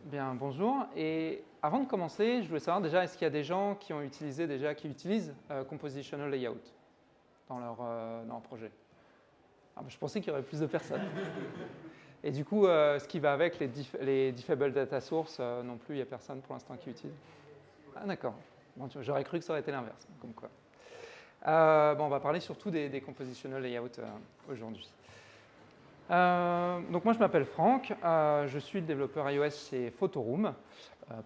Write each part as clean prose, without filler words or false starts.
Bien, bonjour. Et avant de commencer, je voulais savoir déjà, est-ce qu'il y a des gens qui ont utilisé déjà, qui utilisent Compositional Layout dans leur projet? Je pensais qu'il y aurait plus de personnes. Et du coup, ce qui va avec les Diffable Data Source, non plus, il n'y a personne pour l'instant qui utilise. Ah d'accord. Bon, j'aurais cru que ça aurait été l'inverse, comme quoi. On va parler surtout des Compositional Layout aujourd'hui. Donc moi je m'appelle Franck, je suis le développeur iOS chez Photoroom.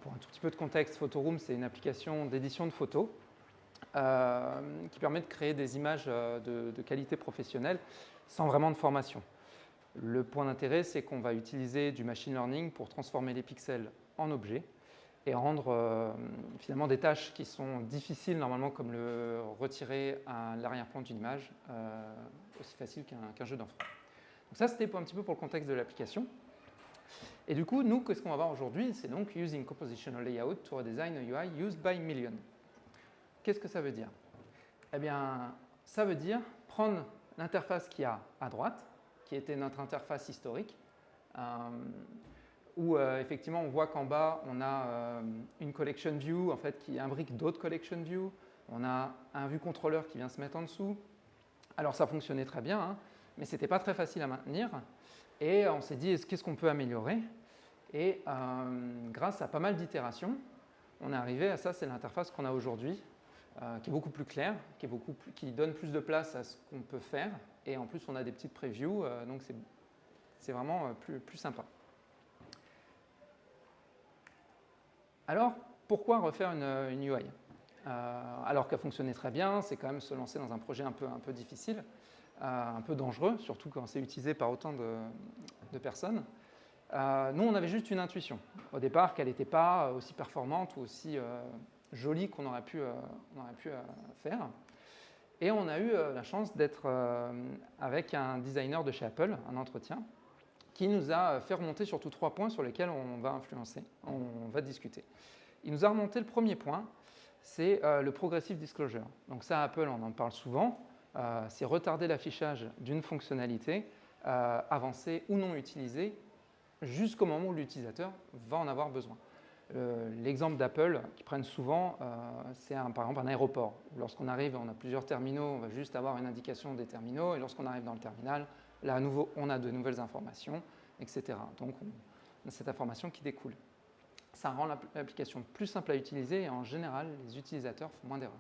Pour un tout petit peu de contexte, Photoroom c'est une application d'édition de photos qui permet de créer des images de qualité professionnelle sans vraiment de formation. Le point d'intérêt c'est qu'on va utiliser du machine learning pour transformer les pixels en objets et rendre finalement des tâches qui sont difficiles normalement comme le retirer à l'arrière-plan d'une image aussi facile qu'un jeu d'enfant. Donc ça, c'était un petit peu pour le contexte de l'application. Et du coup, nous, qu'est-ce qu'on va voir aujourd'hui? C'est donc Using Compositional Layout to redesign a UI used by millions. Qu'est-ce que ça veut dire? Eh bien, ça veut dire prendre l'interface qu'il y a à droite, qui était notre interface historique, où effectivement, on voit qu'en bas, on a une collection view en fait, qui imbrique d'autres collection view. On a un view controller qui vient se mettre en dessous. Alors, ça fonctionnait très bien, hein, mais ce n'était pas très facile à maintenir. Et on s'est dit, qu'est-ce qu'on peut améliorer? Et grâce à pas mal d'itérations, on est arrivé à ça, c'est l'interface qu'on a aujourd'hui, qui est beaucoup plus claire, qui donne plus de place à ce qu'on peut faire. Et en plus, on a des petites previews, donc c'est vraiment plus sympa. Alors, pourquoi refaire une UI? Alors qu'elle fonctionnait très bien, c'est quand même se lancer dans un projet un peu difficile, un peu dangereux, surtout quand c'est utilisé par autant de personnes. Nous, on avait juste une intuition au départ qu'elle n'était pas aussi performante ou aussi jolie qu'on aurait pu faire. Et on a eu la chance d'être avec un designer de chez Apple, un entretien, qui nous a fait remonter surtout 3 points sur lesquels on va influencer, on va discuter. Il nous a remonté le premier point, c'est le progressive disclosure. Donc ça, Apple, on en parle souvent. C'est retarder l'affichage d'une fonctionnalité avancée ou non utilisée jusqu'au moment où l'utilisateur va en avoir besoin. L'exemple d'Apple qu'ils prennent souvent, c'est par exemple un aéroport. Lorsqu'on arrive, on a plusieurs terminaux, on va juste avoir une indication des terminaux, et lorsqu'on arrive dans le terminal, là à nouveau, on a de nouvelles informations, etc. Donc on a cette information qui découle. Ça rend l'application plus simple à utiliser et en général, les utilisateurs font moins d'erreurs.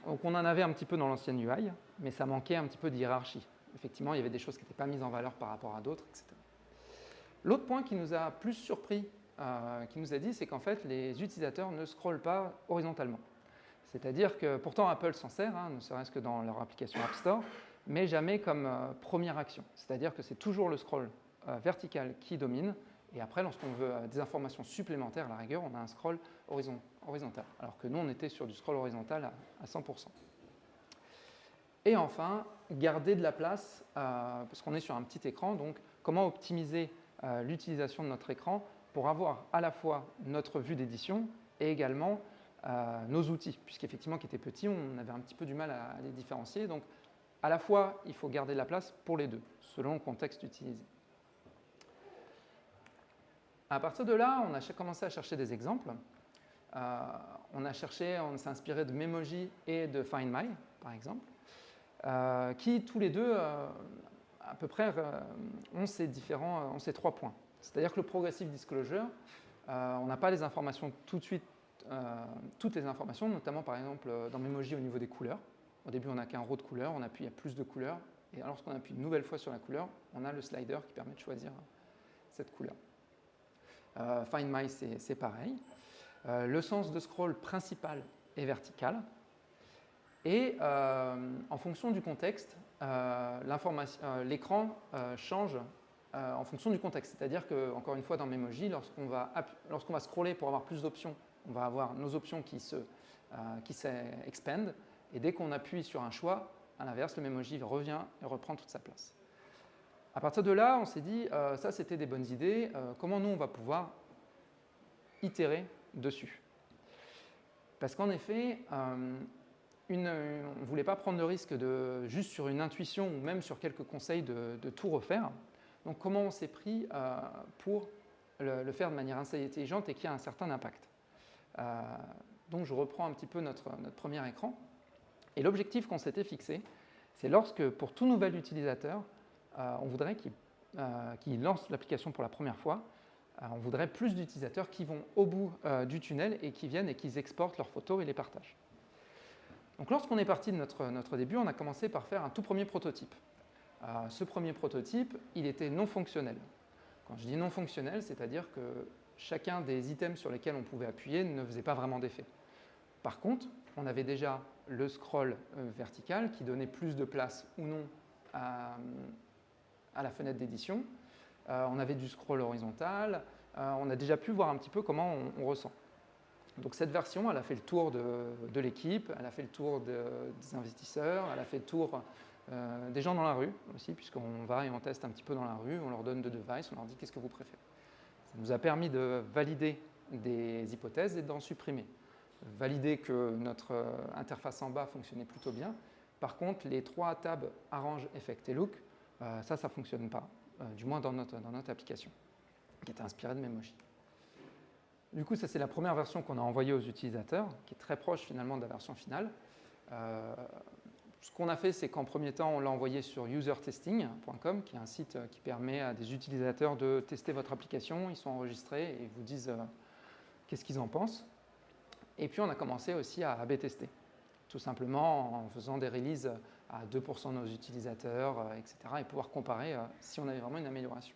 Donc on en avait un petit peu dans l'ancienne UI, mais ça manquait un petit peu de hiérarchie. Effectivement, il y avait des choses qui n'étaient pas mises en valeur par rapport à d'autres, etc. L'autre point qui nous a plus surpris, qui nous a dit, c'est qu'en fait, les utilisateurs ne scrollent pas horizontalement. C'est-à-dire que pourtant Apple s'en sert, ne serait-ce que dans leur application App Store, mais jamais comme première action. C'est-à-dire que c'est toujours le scroll vertical qui domine, et après, lorsqu'on veut des informations supplémentaires, à la rigueur, on a un scroll horizontal. Alors que nous, on était sur du scroll horizontal à 100%. Et enfin, garder de la place, parce qu'on est sur un petit écran, donc comment optimiser l'utilisation de notre écran pour avoir à la fois notre vue d'édition et également nos outils, puisqu'effectivement, qui étaient petits, on avait un petit peu du mal à les différencier. Donc, à la fois, il faut garder de la place pour les deux, selon le contexte utilisé. À partir de là, on a commencé à chercher des exemples. On s'est inspiré de Memoji et de Find My, par exemple, qui tous les deux, à peu près, ont ces 3 points. C'est-à-dire que le Progressive Disclosure, on n'a pas les informations tout de suite, toutes les informations, notamment par exemple dans Memoji au niveau des couleurs. Au début, on n'a qu'un row de couleurs, on appuie, il y a plus de couleurs, et lorsqu'on appuie une nouvelle fois sur la couleur, on a le slider qui permet de choisir cette couleur. Find My, c'est pareil. Le sens de scroll principal est vertical. Et en fonction du contexte, l'écran change en fonction du contexte. C'est-à-dire que, encore une fois, dans Memoji, lorsqu'on va scroller pour avoir plus d'options, on va avoir nos options qui s'expandent. Et dès qu'on appuie sur un choix, à l'inverse, le Memoji revient et reprend toute sa place. À partir de là, on s'est dit, ça c'était des bonnes idées, comment nous on va pouvoir itérer dessus? Parce qu'en effet, on ne voulait pas prendre le risque de, juste sur une intuition ou même sur quelques conseils de tout refaire. Donc comment on s'est pris pour le faire de manière assez intelligente et qui a un certain impact. Donc je reprends un petit peu notre premier écran. Et l'objectif qu'on s'était fixé, c'est lorsque, pour tout nouvel utilisateur, on voudrait qu'il lance l'application pour la première fois, on voudrait plus d'utilisateurs qui vont au bout du tunnel et qui viennent et qui exportent leurs photos et les partagent. Donc lorsqu'on est parti de notre début, on a commencé par faire un tout premier prototype. Ce premier prototype, il était non fonctionnel. Quand je dis non fonctionnel, c'est-à-dire que chacun des items sur lesquels on pouvait appuyer ne faisait pas vraiment d'effet. Par contre, on avait déjà le scroll vertical qui donnait plus de place ou non à la fenêtre d'édition. On avait du scroll horizontal. On a déjà pu voir un petit peu comment on ressent. Donc cette version, elle a fait le tour de l'équipe, elle a fait le tour des investisseurs, elle a fait le tour des gens dans la rue aussi, puisqu'on va et on teste un petit peu dans la rue, on leur donne 2 devices, on leur dit qu'est-ce que vous préférez. Ça nous a permis de valider des hypothèses et d'en supprimer. Valider que notre interface en bas fonctionnait plutôt bien. Par contre, les 3 tabs Arrange, Effect et Look, ça ne fonctionne pas, du moins dans notre application, qui était inspirée de Memoji. Du coup, ça c'est la première version qu'on a envoyée aux utilisateurs, qui est très proche finalement de la version finale. Ce qu'on a fait, c'est qu'en premier temps, on l'a envoyé sur usertesting.com, qui est un site qui permet à des utilisateurs de tester votre application. Ils sont enregistrés et ils vous disent qu'est-ce qu'ils en pensent. Et puis, on a commencé aussi à A/B tester, tout simplement en faisant des releases à 2% de nos utilisateurs, etc., et pouvoir comparer si on avait vraiment une amélioration.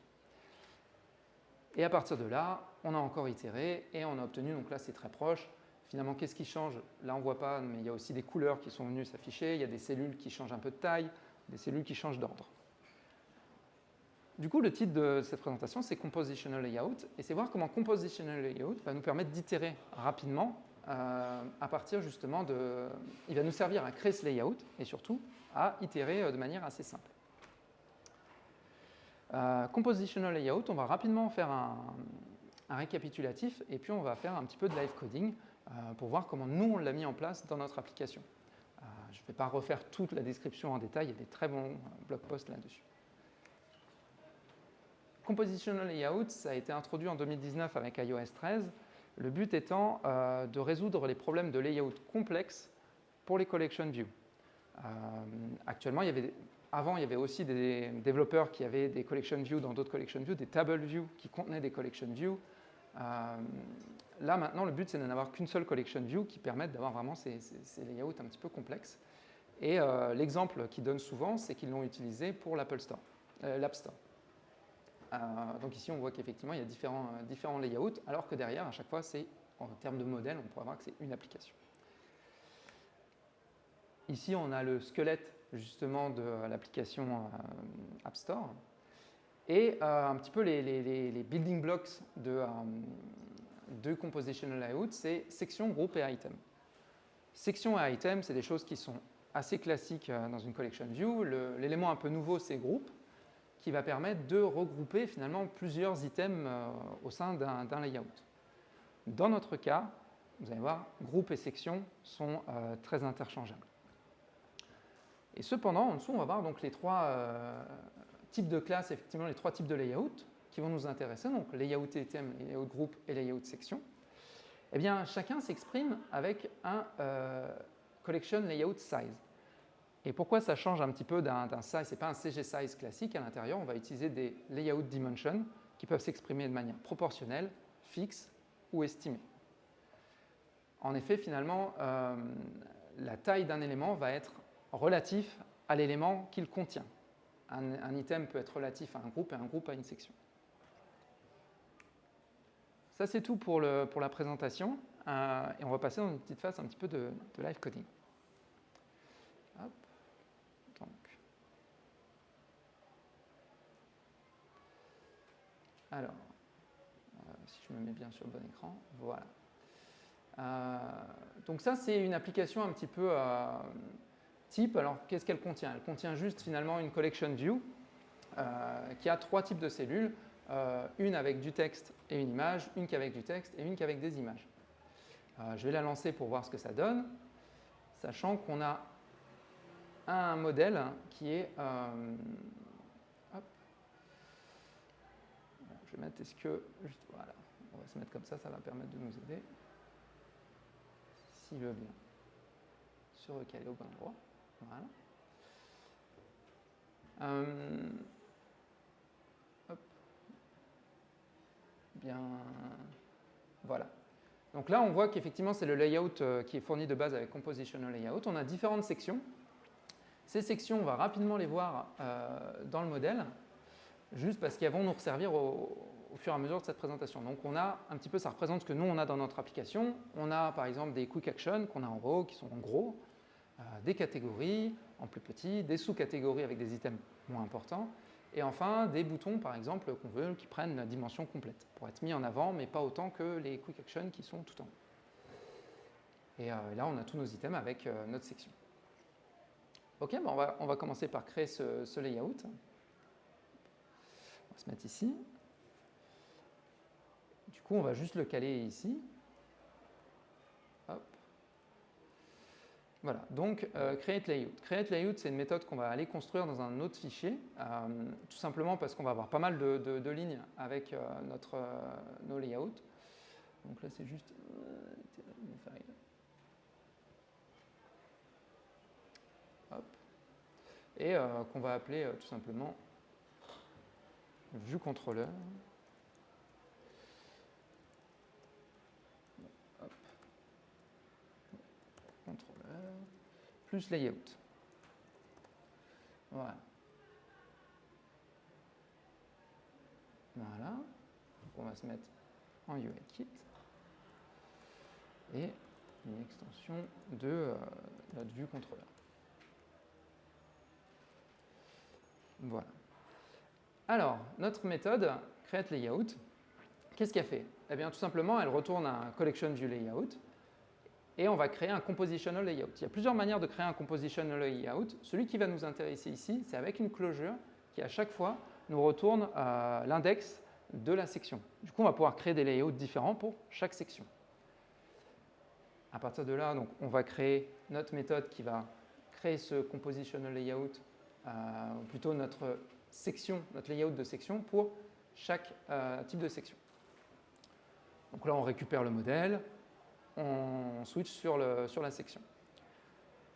Et à partir de là, on a encore itéré et on a obtenu, donc là c'est très proche. Finalement, qu'est-ce qui change? Là, on ne voit pas, mais il y a aussi des couleurs qui sont venues s'afficher, il y a des cellules qui changent un peu de taille, des cellules qui changent d'ordre. Du coup, le titre de cette présentation, c'est Compositional Layout, et c'est voir comment Compositional Layout va nous permettre d'itérer rapidement à partir justement de... Il va nous servir à créer ce layout et surtout à itérer de manière assez simple. Compositional Layout, on va rapidement faire un récapitulatif et puis on va faire un petit peu de live coding pour voir comment nous on l'a mis en place dans notre application. Je ne vais pas refaire toute la description en détail, il y a des très bons blog posts là-dessus. Compositional Layout, ça a été introduit en 2019 avec iOS 13, le but étant de résoudre les problèmes de layout complexes pour les collection views. Actuellement, avant, il y avait aussi des développeurs qui avaient des collection views dans d'autres collection views, des table views qui contenaient des collection views. Là, maintenant, le but, c'est de n'avoir qu'une seule collection view qui permette d'avoir vraiment ces layouts un petit peu complexes. Et l'exemple qu'ils donnent souvent, c'est qu'ils l'ont utilisé pour l'App Store. Donc ici, on voit qu'effectivement, il y a différents layouts, alors que derrière, à chaque fois, en termes de modèle, on pourrait voir que c'est une application. Ici, on a le squelette justement de l'application App Store et un petit peu les building blocks de Compositional Layout, c'est section, groupe et item. Section et item, c'est des choses qui sont assez classiques dans une collection view. L'élément un peu nouveau, c'est groupe, qui va permettre de regrouper finalement plusieurs items au sein d'un layout. Dans notre cas, vous allez voir, groupe et section sont très interchangeables. Et cependant, en dessous, on va voir donc les 3 types de classes, effectivement les 3 types de layout qui vont nous intéresser, donc layout item, layout groupe et layout section. Eh bien, chacun s'exprime avec un collection layout size. Et pourquoi ça change un petit peu d'un size? Ce n'est pas un CG size classique. À l'intérieur, on va utiliser des layout dimensions qui peuvent s'exprimer de manière proportionnelle, fixe ou estimée. En effet, finalement, la taille d'un élément va être relatif à l'élément qu'il contient. Un item peut être relatif à un groupe et un groupe à une section. Ça, c'est tout pour la présentation. Et on va passer dans une petite phase un petit peu de live coding. Hop. Donc. Alors, si je me mets bien sur le bon écran, voilà. Donc ça, c'est une application un petit peu type. Alors, qu'est-ce qu'elle contient? Elle contient juste finalement une collection view qui a 3 types de cellules, une avec du texte et une image, une qui avec du texte et une qui avec des images. Je vais la lancer pour voir ce que ça donne, sachant qu'on a un modèle qui est vais mettre est-ce que, juste, voilà, on va se mettre comme ça va permettre de nous aider, s'il veut bien, se recaler au bon endroit, voilà. Hop. Bien, voilà. Donc là, on voit qu'effectivement, c'est le layout qui est fourni de base avec Compositional Layout. On a différentes sections. Ces sections, on va rapidement les voir dans le modèle, juste parce qu'elles vont nous servir au fur et à mesure de cette présentation. Donc on a un petit peu, ça représente ce que nous, on a dans notre application. On a par exemple des quick actions qu'on a en haut, qui sont en gros, des catégories en plus petit, des sous-catégories avec des items moins importants, et enfin des boutons par exemple qu'on veut qui prennent la dimension complète pour être mis en avant, mais pas autant que les quick actions qui sont tout en haut. Et là on a tous nos items avec notre section. Ok, bon, on va commencer par créer ce layout. On va se mettre ici. Du coup on va juste le caler ici. Hop. Voilà, donc create layout. Create layout, c'est une méthode qu'on va aller construire dans un autre fichier, tout simplement parce qu'on va avoir pas mal de lignes avec nos layouts. Donc là, c'est juste... Hop. Et qu'on va appeler tout simplement vue contrôleur. Hop. Contrôleur plus layout. Voilà. Voilà. Donc on va se mettre en UIKit et une extension de notre vue contrôleur. Voilà. Alors, notre méthode createLayout, qu'est-ce qu'elle fait? Eh bien, tout simplement, elle retourne un collection view layout et on va créer un compositional layout. Il y a plusieurs manières de créer un compositional layout. Celui qui va nous intéresser ici, c'est avec une closure qui, à chaque fois, nous retourne l'index de la section. Du coup, on va pouvoir créer des layouts différents pour chaque section. À partir de là, donc, on va créer notre méthode qui va créer ce compositional layout, ou plutôt notre section, notre layout de section pour chaque type de section. Donc là, on récupère le modèle, on switch sur la section.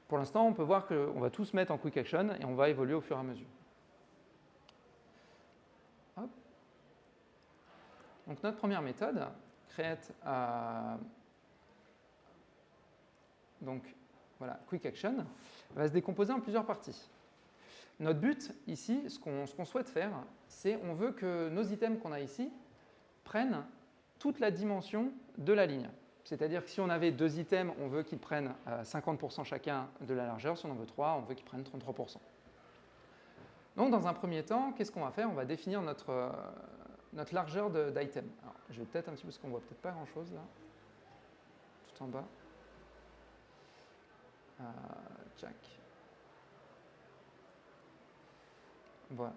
Pour l'instant, on peut voir qu'on va tous mettre en quick action et on va évoluer au fur et à mesure. Hop. Donc notre première méthode, create, donc voilà, quick action, va se décomposer en plusieurs parties. Notre but ici, ce qu'on souhaite faire, c'est on veut que nos items qu'on a ici prennent toute la dimension de la ligne. C'est-à-dire que si on avait 2 items, on veut qu'ils prennent 50% chacun de la largeur. Si on en veut 3, on veut qu'ils prennent 33%. Donc dans un premier temps, qu'est-ce qu'on va faire? On va définir notre largeur d'item. Alors, je vais peut-être un petit peu, parce qu'on ne voit peut-être pas grand-chose là, tout en bas. Jack. Voilà.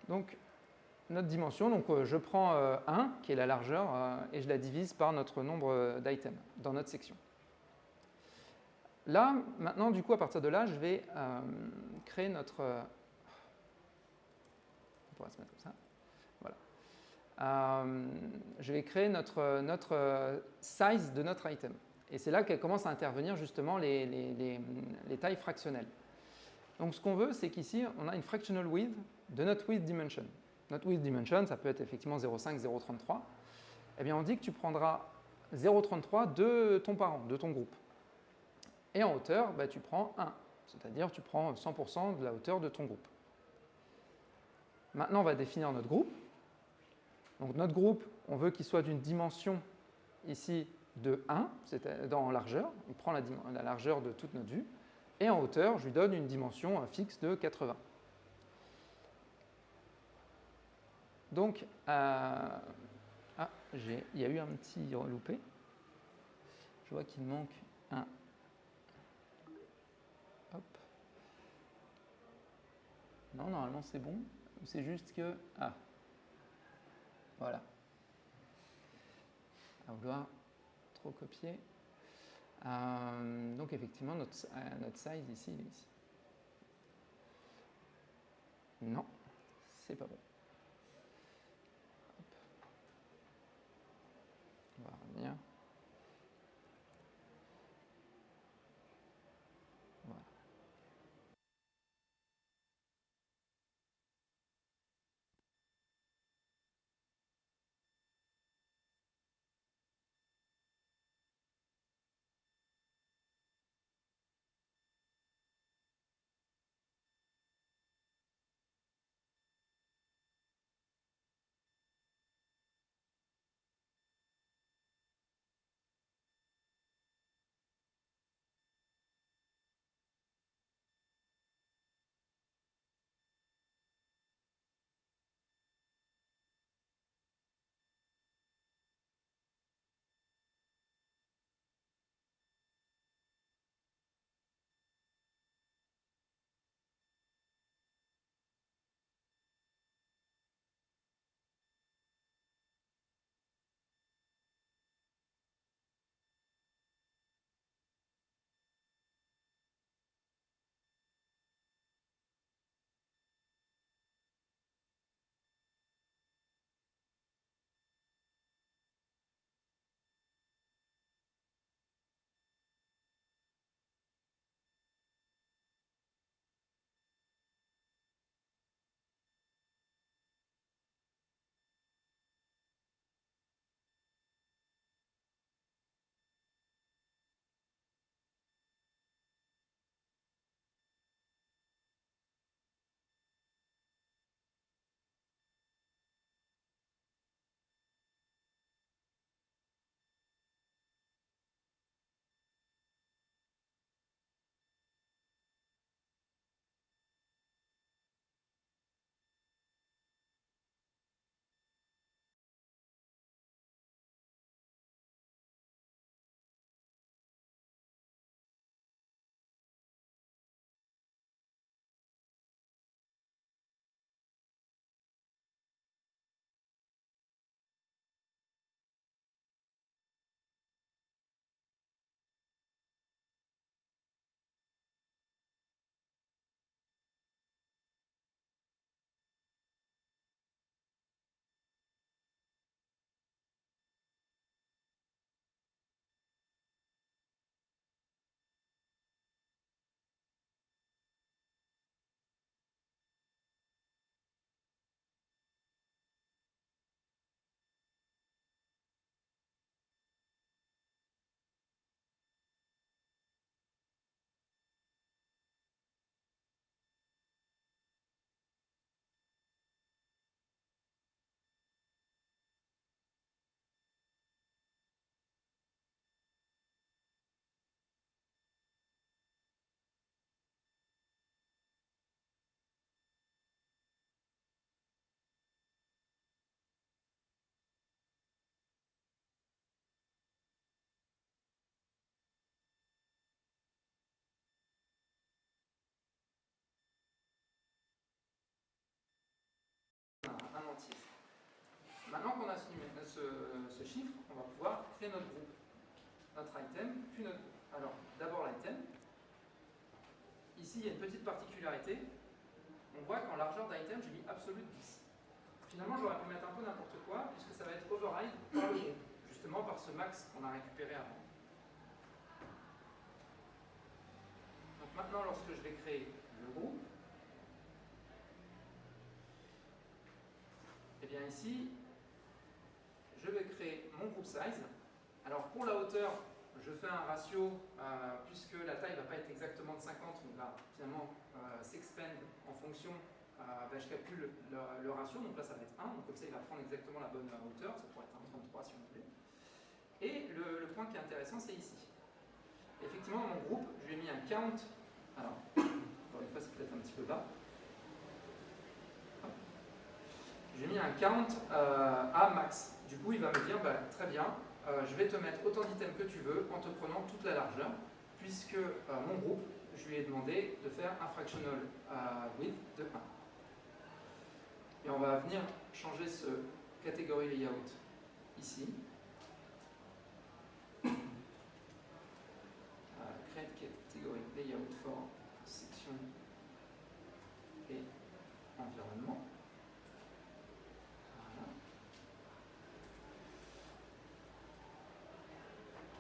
Donc, notre dimension, donc, je prends 1, qui est la largeur, et je la divise par notre nombre d'items dans notre section. Là, maintenant, du coup, à partir de là, je vais créer notre... on pourra se mettre comme ça. Voilà. Je vais créer notre size de notre item. Et c'est là qu'elle commence à intervenir justement les tailles fractionnelles. Donc ce qu'on veut, c'est qu'ici, on a une fractional width de notre width dimension. Notre width dimension, ça peut être effectivement 0,5, 0,33. Eh bien, on dit que tu prendras 0,33 de ton parent, de ton groupe. Et en hauteur, bah, tu prends 1, c'est-à-dire tu prends 100% de la hauteur de ton groupe. Maintenant, on va définir notre groupe. Donc notre groupe, on veut qu'il soit d'une dimension ici de 1, c'est dans largeur. Il prend la largeur de toute notre vue. Et en hauteur, je lui donne une dimension fixe de 80. Donc, il y a eu un petit loupé. Je vois qu'il manque un. Hop. Non, normalement c'est bon. C'est juste que... Ah. Voilà. À vouloir trop copier. Donc effectivement, notre size ici, il est ici. Non, c'est pas bon. Hop. ce chiffre, on va pouvoir créer notre groupe, notre item, puis notre groupe. Alors, d'abord l'item. Ici, il y a une petite particularité. On voit qu'en largeur d'item, j'ai mis absolute 10. Finalement, j'aurais pu mettre un peu n'importe quoi, puisque ça va être override par le groupe, justement par ce max qu'on a récupéré avant. Donc maintenant, lorsque je vais créer le groupe, et bien ici, je vais créer mon group size. Alors pour la hauteur, je fais un ratio, puisque la taille ne va pas être exactement de 50, on va finalement s'expand en fonction, je calcule le ratio, donc là ça va être 1, donc comme ça il va prendre exactement la bonne hauteur, ça pourrait être un 33 si on voulait. Et le point qui est intéressant, c'est ici. Effectivement, dans mon groupe, je lui ai mis un count, alors, encore une fois c'est peut-être un petit peu bas, j'ai mis un count à max. Du coup, il va me dire, très bien, je vais te mettre autant d'items que tu veux en te prenant toute la largeur, puisque mon groupe, je lui ai demandé de faire un fractional width de 1. Et on va venir changer ce category layout ici. Create category layout for section et environnement.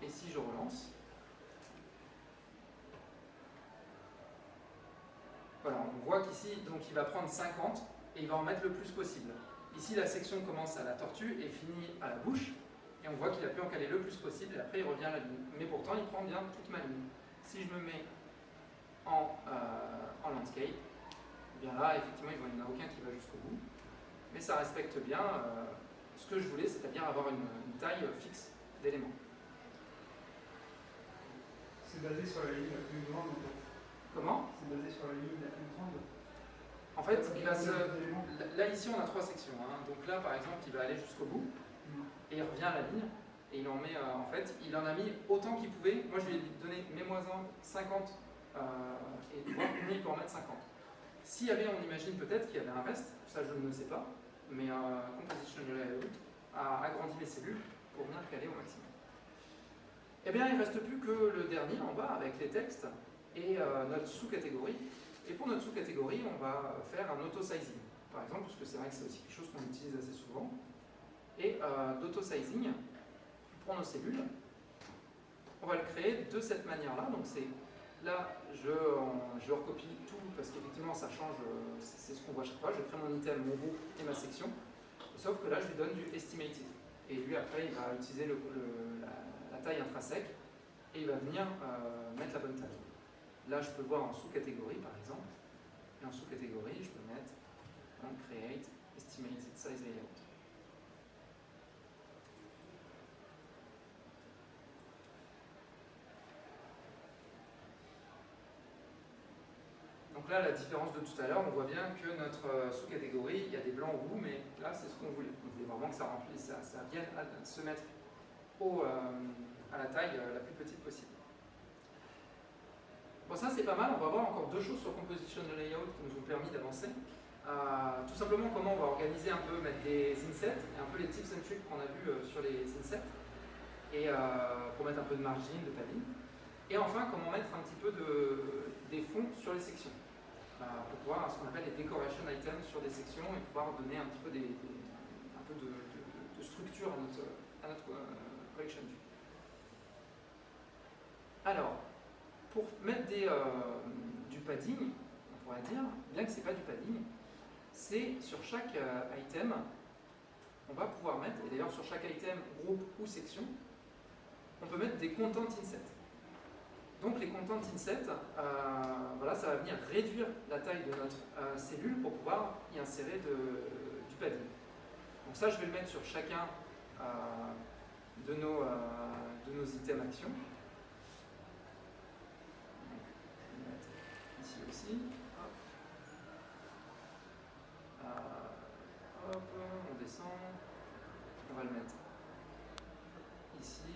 Et si je relance, voilà, on voit qu'ici, donc il va prendre 50 et il va en mettre le plus possible. Ici, la section commence à la tortue et finit à la bouche, et on voit qu'il a pu en caler le plus possible, et après il revient à la ligne. Mais pourtant, il prend bien toute ma ligne. Si je me mets en landscape, eh bien là, effectivement, il n'y en a aucun qui va jusqu'au bout, mais ça respecte bien ce que je voulais, c'est-à-dire avoir une taille fixe d'éléments. C'est basé sur la ligne la plus grande. Comment? C'est basé sur la ligne la plus grande. En fait, là ici on a 3 sections. Hein. Donc là par exemple il va aller jusqu'au bout et il revient à la ligne et il en met en fait, il en a mis autant qu'il pouvait. Moi je lui ai donné mets-moi-en 50 et voir combien il peut en mettre 50. S'il y avait, on imagine peut-être qu'il y avait un reste, ça je ne sais pas, mais Composition Layout a agrandi les cellules pour venir caler au maximum. Eh bien il ne reste plus que le dernier en bas avec les textes et notre sous-catégorie. Et pour notre sous-catégorie, on va faire un auto-sizing, par exemple, parce que c'est vrai que c'est aussi quelque chose qu'on utilise assez souvent. Et d'auto-sizing, pour nos cellules, on va le créer de cette manière-là. Donc là, je recopie tout, parce qu'effectivement, ça change, c'est ce qu'on voit chaque fois. Je crée mon item, mon groupe et ma section. Sauf que là, je lui donne du estimated. Et lui, après, il va utiliser la taille intrinsèque, et il va venir mettre la bonne taille. Là, je peux voir en sous-catégorie, par exemple. Et en sous-catégorie, je peux mettre Create Estimated Size Layout. Donc là, la différence de tout à l'heure, on voit bien que notre sous-catégorie, il y a des blancs au bout, mais là, c'est ce qu'on voulait. On voulait vraiment que ça remplisse, ça vienne à se mettre à la taille la plus petite possible. Bon, ça c'est pas mal, on va voir encore 2 choses sur Composition Layout qui nous ont permis d'avancer. Tout simplement comment on va organiser un peu, mettre des insets, et un peu les tips and tricks qu'on a vus sur les insets, et pour mettre un peu de margin, de padding. Et enfin, comment mettre un petit peu des fonds sur les sections, pour pouvoir ce qu'on appelle les decoration items sur des sections, et pouvoir donner un petit peu de structure à notre collection view. Alors, pour mettre du padding, on pourrait dire, bien que ce n'est pas du padding, c'est sur chaque item, on va pouvoir mettre, et d'ailleurs sur chaque item, groupe ou section, on peut mettre des content insets. Donc les content insets, voilà, ça va venir réduire la taille de notre cellule pour pouvoir y insérer du padding. Donc ça, je vais le mettre sur chacun de nos items actions. Ici aussi. Hop, on descend. On va le mettre ici.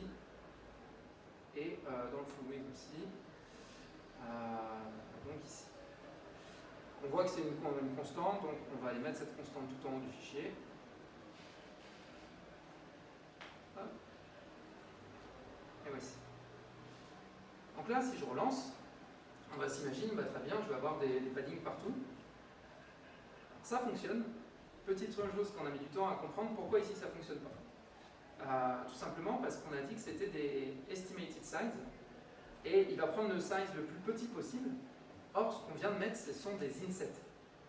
Et dans le full width aussi. Donc ici. On voit que c'est une constante, donc on va aller mettre cette constante tout en haut du fichier. Donc là, si je relance, on va s'imaginer, bah, très bien, je vais avoir des paddings partout. Ça fonctionne. Petite chose qu'on a mis du temps à comprendre, pourquoi ici ça ne fonctionne pas. Tout simplement parce qu'on a dit que c'était des estimated size, et il va prendre le size le plus petit possible. Or, ce qu'on vient de mettre, ce sont des insets.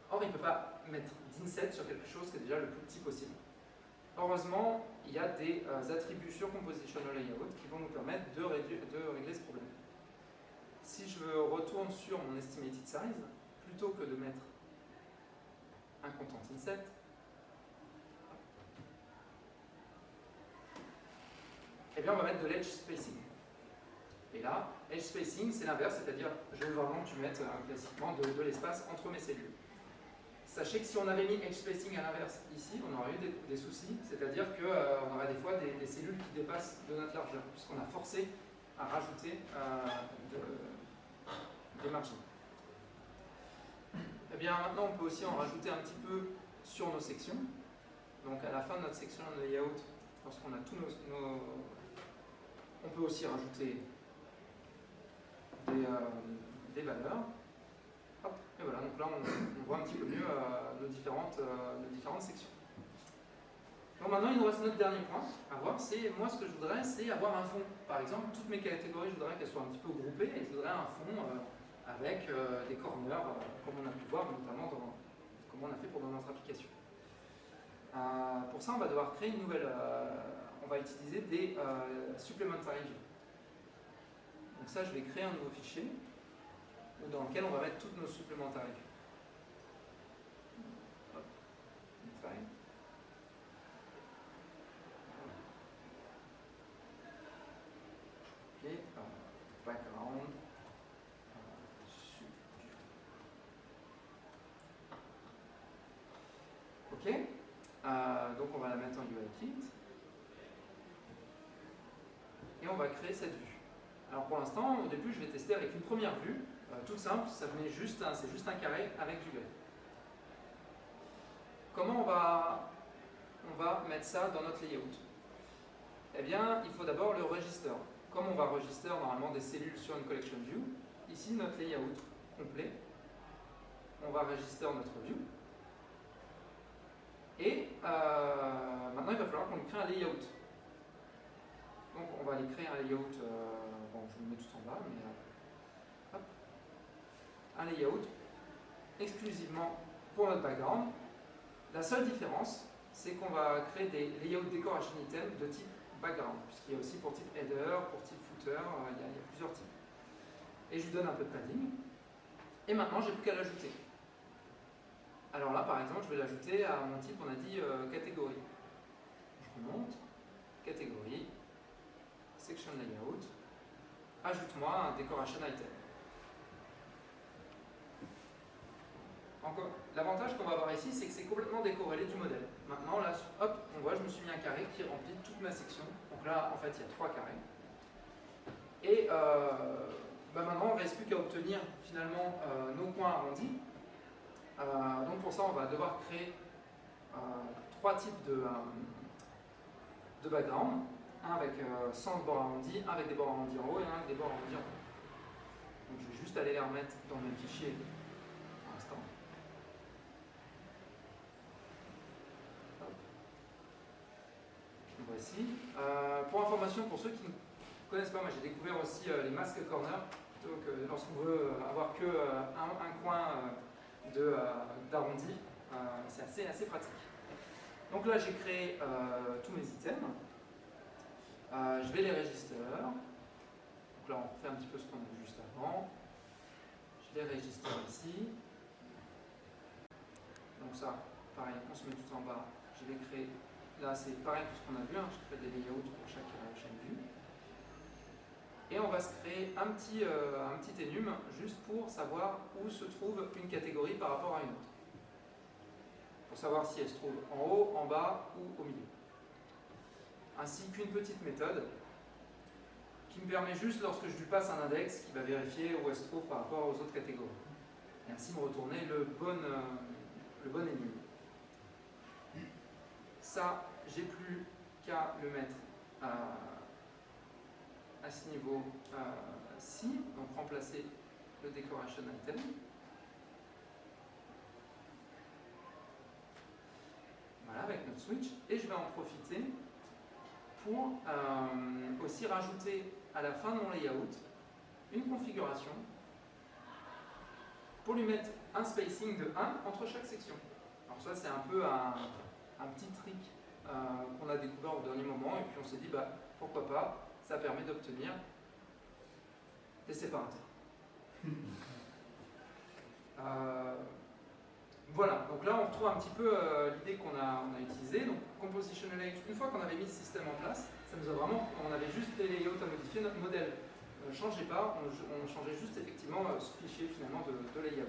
Or, il ne peut pas mettre d'inset sur quelque chose qui est déjà le plus petit possible. Heureusement, il y a des attributs sur Compositional Layout qui vont nous permettre de régler ce problème. Si je retourne sur mon estimated size, plutôt que de mettre un content inset, eh bien on va mettre de l'edge spacing. Et là, edge spacing, c'est l'inverse, c'est-à-dire je veux vraiment que tu mettes classiquement de l'espace entre mes cellules. Sachez que si on avait mis edge spacing à l'inverse ici, on aurait eu des soucis, c'est-à-dire qu'on aurait des fois des cellules qui dépassent de notre largeur, puisqu'on a forcé à rajouter des margines. Eh bien maintenant, on peut aussi en rajouter un petit peu sur nos sections. Donc à la fin de notre section de layout, lorsqu'on a tous nos... On peut aussi rajouter des valeurs. Hop, et voilà, donc là on voit un petit peu mieux nos différentes sections. Donc maintenant il nous reste notre dernier point à voir, c'est moi ce que je voudrais, c'est avoir un fond. Par exemple, toutes mes catégories, je voudrais qu'elles soient un petit peu groupées et je voudrais un fond avec des corners, comme on a pu voir notamment comme on a fait pour notre application. Pour ça, on va devoir créer une nouvelle. On va utiliser des supplementary views. Donc ça, je vais créer un nouveau fichier dans lequel on va mettre toutes nos supplementary views. Hop, une file. Ok, background. Ok, donc on va la mettre en UIKit. Et on va créer cette vue. Alors pour l'instant, au début, je vais tester avec une première vue, toute simple, ça venait juste, c'est juste un carré avec du gris. Comment on va mettre ça dans notre layout? Eh bien, il faut d'abord le register. Comme on va register normalement des cellules sur une collection view, ici notre layout complet, on va register notre view. Et maintenant, il va falloir qu'on lui crée un layout. Donc, on va aller créer un layout. Bon, je le mets tout en bas, mais hop, un layout exclusivement pour notre background. La seule différence, c'est qu'on va créer des layout decoration items de type background, puisqu'il y a aussi pour type header, pour type footer, il y a plusieurs types. Et je lui donne un peu de padding. Et maintenant, j'ai plus qu'à l'ajouter. Alors là, par exemple, je vais l'ajouter à mon type, on a dit catégorie. Je remonte, catégorie, section layout, ajoute-moi un decoration item. L'avantage qu'on va avoir ici, c'est que c'est complètement décorrélé du modèle. Maintenant, là, hop, on voit, je me suis mis un carré qui remplit toute ma section. Donc là, en fait, il y a 3 carrés. Et maintenant, il ne reste plus qu'à obtenir finalement nos points arrondis. Donc pour ça, on va devoir créer 3 types de background. Un avec sans bords arrondis, un avec des bords arrondis en haut et un avec des bords arrondis en bas. Donc je vais juste aller les remettre dans le même fichier pour l'instant. Voici. Pour information, pour ceux qui ne connaissent pas, moi j'ai découvert aussi les mask corners, plutôt que lorsqu'on veut avoir que un coin d'arrondi, c'est assez pratique. Donc là j'ai créé tous mes items. Je vais les register. Donc là on refait un petit peu ce qu'on a vu juste avant. Je les register ici. Donc ça, pareil, on se met tout en bas. Je vais créer. Là c'est pareil que ce qu'on a vu, hein. Je crée des layouts pour chaque vue. Et on va se créer un petit enum juste pour savoir où se trouve une catégorie par rapport à une autre. Pour savoir si elle se trouve en haut, en bas ou au milieu. Ainsi qu'une petite méthode qui me permet juste, lorsque je lui passe un index, qui va vérifier où elle se trouve par rapport aux autres catégories. Et ainsi me retourner le bon enum. Ça, j'ai plus qu'à le mettre à à ce niveau-ci, donc remplacer le decoration item. Voilà, avec notre switch. Et je vais en profiter pour aussi rajouter à la fin de mon layout une configuration pour lui mettre un spacing de 1 entre chaque section. Alors ça, c'est un peu un petit trick qu'on a découvert au dernier moment, et puis on s'est dit, bah, pourquoi pas, ça permet d'obtenir des séparateurs. Voilà, donc là on retrouve un petit peu l'idée qu'on a utilisée. Donc compositional layout, une fois qu'on avait mis le système en place, ça nous a vraiment, on avait juste les layouts à modifier, notre modèle ne changeait pas, on changeait juste effectivement ce fichier finalement de layout.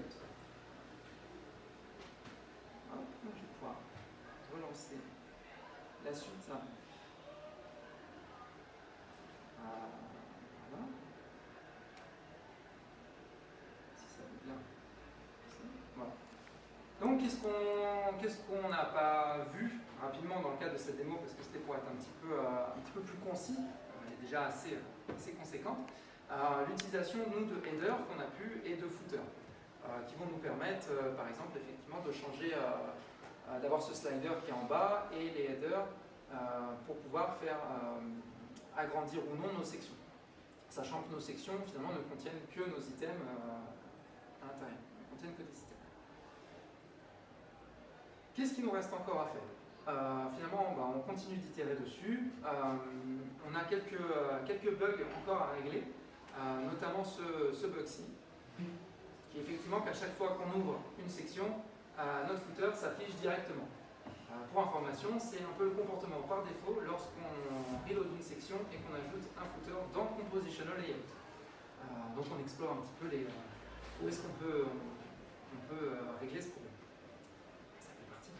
Hop, je vais pouvoir relancer la suite. Voilà. Si ça veut bien. Voilà. Donc, qu'est-ce qu'on n'a pas vu rapidement dans le cadre de cette démo, parce que c'était pour être un petit peu plus concis, elle est déjà assez conséquente. L'utilisation de headers qu'on a pu et de footers, qui vont nous permettre, par exemple, effectivement, de changer, d'avoir ce slider qui est en bas et les headers pour pouvoir faire agrandir ou non nos sections, sachant que nos sections finalement ne contiennent que nos items à l'intérieur, ne contiennent que des items. Qu'est-ce qu'il nous reste encore à faire? Finalement, on continue d'itérer dessus. On a quelques bugs encore à régler, notamment ce bug-ci, qui est effectivement qu'à chaque fois qu'on ouvre une section, notre footer s'affiche directement. Pour information, c'est un peu le comportement par défaut lorsqu'on reload une section et qu'on ajoute un footer dans Compositional Layout. Donc on explore un petit peu où est-ce qu'on peut régler ce problème. Ça fait partie.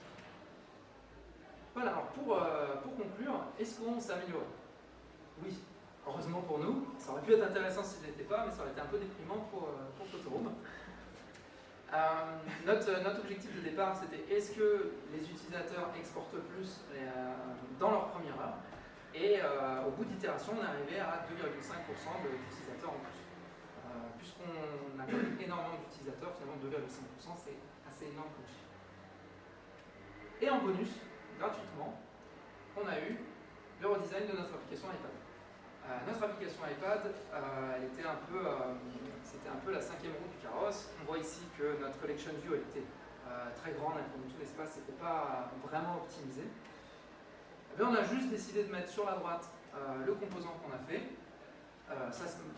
Voilà, alors pour conclure, est-ce qu'on s'est amélioré? Oui, heureusement pour nous. Ça aurait pu être intéressant si je ne l'étais pas, mais ça aurait été un peu déprimant pour Photoroom. Notre objectif de départ, c'était est-ce que les utilisateurs exportent plus dans leur première heure, et au bout d'itération, on est arrivé à 2,5% d'utilisateurs en plus. Puisqu'on a énormément d'utilisateurs, finalement 2,5%, c'est assez énorme comme chiffre. Et en bonus, gratuitement, on a eu le redesign de notre application iPad. Notre application iPad, c'était un peu la cinquième roue du carrosse. On voit ici que notre collection view elle était très grande, elle prenait tout l'espace, c'était pas vraiment optimisé. Et bien, on a juste décidé de mettre sur la droite le composant qu'on a fait.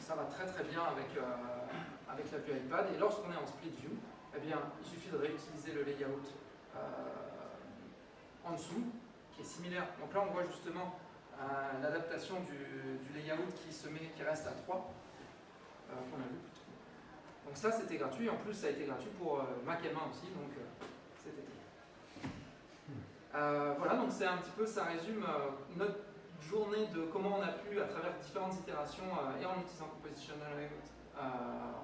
Ça va très très bien avec la vue iPad. Et lorsqu'on est en split view, eh bien, il suffit de réutiliser le layout en dessous, qui est similaire. Donc là, on voit justement l'adaptation du layout qui reste à 3, qu'on a vu plus tôt. Donc ça, c'était gratuit. En plus, ça a été gratuit pour Mac M1 aussi, donc c'était voilà, donc c'est un petit peu, ça résume notre journée de comment on a pu, à travers différentes itérations et en utilisant Compositional Layout,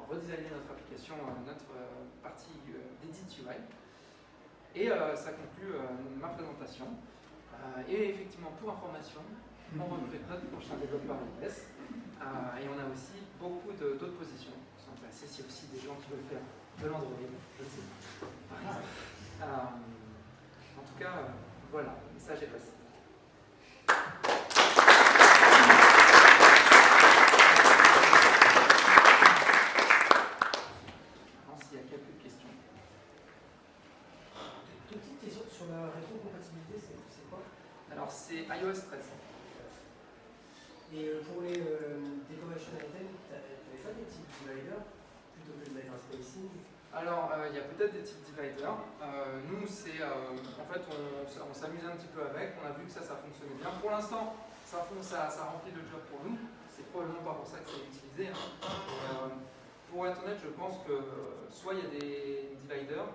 redesigner notre application, notre partie d'Edit UI. Et ça conclut ma présentation. Et effectivement, pour information, on recrute notre prochain développeur iOS. Et on a aussi beaucoup d'autres positions qui sont intéressées. Il y a aussi des gens qui veulent faire de l'Android, je sais, par exemple. En tout cas, voilà, le message est passé. Maintenant, s'il y a quelques questions. Petite question sur la rétrocompatibilité, c'est quoi? Alors, c'est iOS 13. Et pour les decoration items, tu n'avais pas des types dividers plutôt que de mettre un spacing? Alors, il y a peut-être des types dividers. Nous, c'est en fait, on s'amusait un petit peu avec. On a vu que ça fonctionnait bien. Pour l'instant, ça remplit le job pour nous. C'est probablement pas pour ça que c'est utilisé. Pour être honnête, je pense que soit il y a des dividers,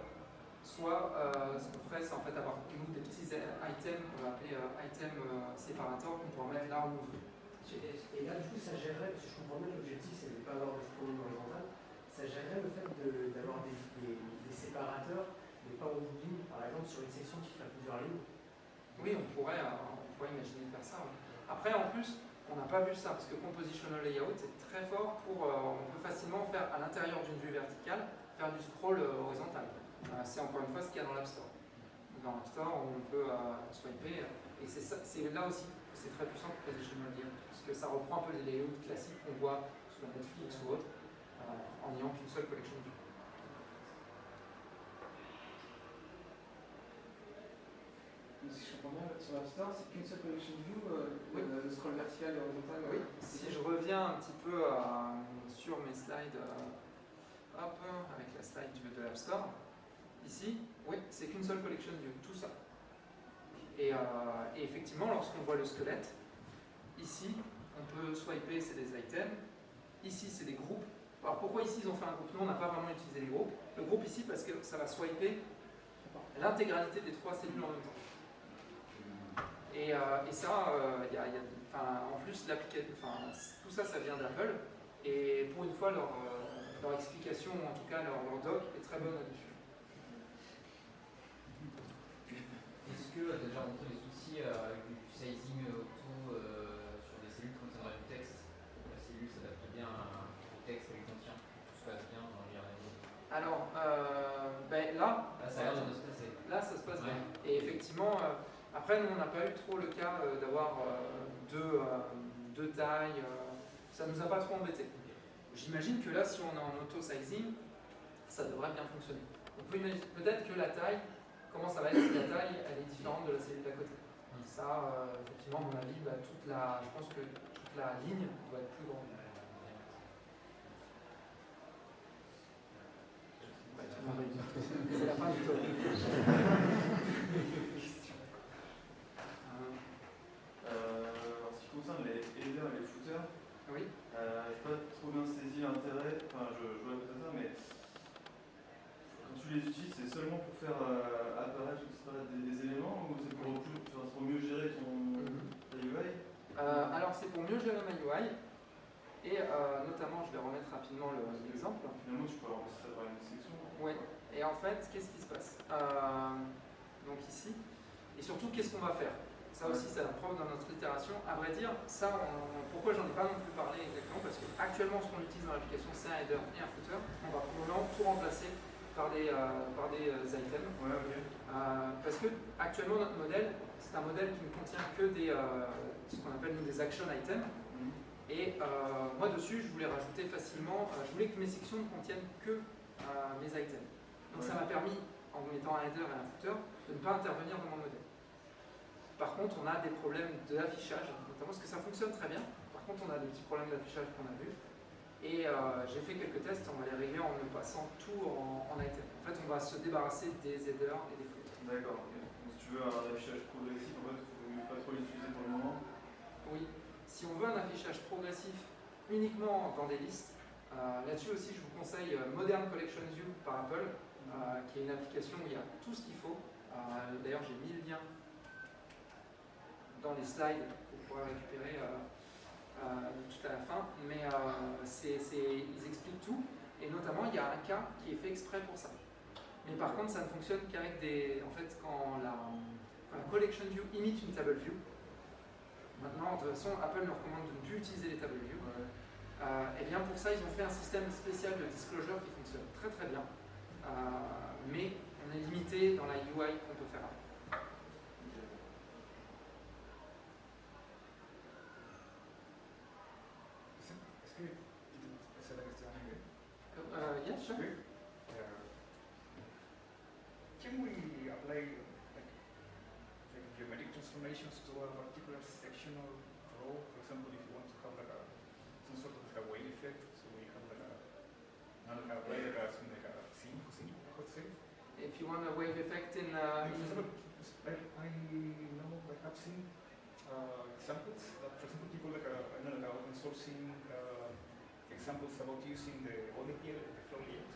soit ce qu'on ferait, c'est en fait avoir nous des petits items qu'on va appeler items séparateurs qu'on pourra mettre là où on veut. Et là, du coup, ça gérerait, parce que je comprends bien l'objectif, c'est de ne pas avoir de scrolling horizontal, ça gérerait le fait d'avoir des séparateurs, mais pas en ligne, par exemple, sur une section qui ferait plusieurs lignes. Oui, on pourrait imaginer faire ça. Ouais. Après, en plus, on n'a pas vu ça parce que compositional layout est très fort pour, on peut facilement faire à l'intérieur d'une vue verticale, faire du scroll horizontal. C'est encore une fois ce qu'il y a dans l'App Store. Dans l'App Store, on peut swiper, et c'est là aussi que c'est très puissant pour positional layout, parce que ça reprend un peu les layouts classiques qu'on voit sur Netflix ou autre, en n'ayant qu'une seule collection de vues. Si je comprends bien, sur l'App Store, c'est qu'une seule collection de view, Oui. le scroll vertical et horizontal. Oui, si je reviens un petit peu sur mes slides, hop, avec la slide de l'App Store, ici, oui, c'est qu'une seule collection view, tout ça. Et effectivement, lorsqu'on voit le squelette, ici, on peut swiper, c'est des items. Ici, c'est des groupes. Alors pourquoi ici ils ont fait un groupe? Nous, on n'a pas vraiment utilisé les groupes. Le groupe ici, parce que ça va swiper l'intégralité des 3 cellules en même temps. Et ça, en plus, tout ça, ça vient d'Apple. Et pour une fois, leur explication, ou en tout cas leur doc, est très bonne là-dessus. Est-ce que tu as déjà rencontré des soucis avec du sizing auto sur des cellules qui contiennent du texte? La cellule s'adapte bien au texte qu'elle contient, tout se passe bien dans l'IRM. Alors, là, ça a l'air de se passer. Là, ça se passe bien. Et effectivement, après, nous, on n'a pas eu trop le cas d'avoir deux tailles. Ça ne nous a pas trop embêté. J'imagine que là, si on est en auto-sizing, ça devrait bien fonctionner. On peut imaginer peut-être que la taille, comment ça va être si la taille, elle est différente de la cellule d'à côté. Ça, effectivement, à mon avis, je pense que toute la ligne doit être plus grande. C'est la fin du talk. En ce qui concerne les headers et les footers, Oui. je n'ai pas trop bien saisi l'intérêt, enfin je vois peut-être ça, mais quand tu les utilises, c'est seulement pour faire apparaître ou disparaître des éléments, ou c'est pour mieux gérer ta UI? Alors c'est pour mieux gérer ma UI, et notamment, je vais remettre rapidement l'exemple. Finalement, tu peux remplacer ça par une section. Oui, et en fait, qu'est-ce qui se passe? Donc ici, et surtout, qu'est-ce qu'on va faire? Ça aussi, c'est la preuve dans notre itération. À vrai dire, ça, pourquoi j'en ai pas non plus parlé exactement? Parce qu'actuellement, ce qu'on utilise dans l'application, c'est un header et un footer. On va probablement tout remplacer par des items. Ouais, ok. Parce que actuellement, notre modèle, c'est un modèle qui ne contient que ce qu'on appelle nous des action items. Et moi, dessus, je voulais rajouter facilement, je voulais que mes sections ne contiennent que mes items. Donc ça m'a permis, en mettant un header et un footer, de ne pas intervenir dans mon modèle. Par contre, on a des problèmes d'affichage, notamment parce que ça fonctionne très bien. Par contre, on a des petits problèmes d'affichage qu'on a vus. Et j'ai fait quelques tests, on va les régler en passant tout en item. En fait, on va se débarrasser des headers et des footers. D'accord. Donc si tu veux un affichage progressif, en fait, il ne faut pas trop l'utiliser pour le moment. Oui. Si on veut un affichage progressif uniquement dans des listes, là-dessus aussi, je vous conseille Modern Collection View par Apple, qui est une application où il y a tout ce qu'il faut. D'ailleurs, j'ai mis le lien dans les slides que vous pourrez récupérer tout à la fin, mais ils expliquent tout, et notamment il y a un cas qui est fait exprès pour ça. Mais par contre, ça ne fonctionne qu'avec des... En fait, quand la Collection View imite une Table View, maintenant, de toute façon, Apple nous recommande de ne plus utiliser les Table View. Et bien pour ça, ils ont fait un système spécial de disclosure qui fonctionne très très bien, mais on est limité dans la UI qu'on peut faire. Yes, sure. Can we apply like geometric transformations to a particular sectional row? For example, if you want to have like some sort of like a wave effect, so we have like something like a scene, I could say. If you want a wave effect in I know I have seen examples that, for example, people like open sourcing examples about using the Olympiad, the flow layout.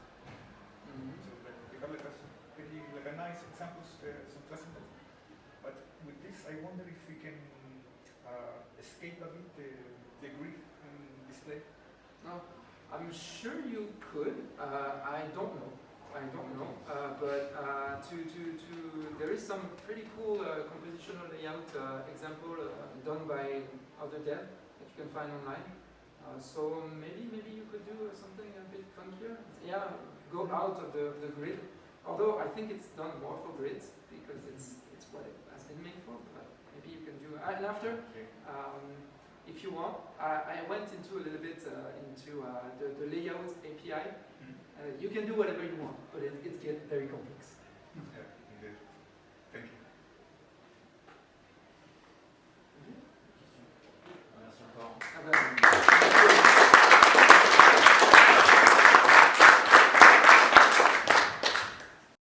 So like, we have like a nice examples, some classical. But with this, I wonder if we can escape a bit the grid and display. No, I'm sure you could. I don't know. But there is some pretty cool compositional layout example done by other dev that you can find online. So maybe you could do something a bit funkier. Yeah, go out of the grid. Although I think it's done more for grids because it's what it has been made for. But maybe you can do. And after, if you want, I went into a little bit into the layout API. You can do whatever you want, but it gets very complex. Yeah.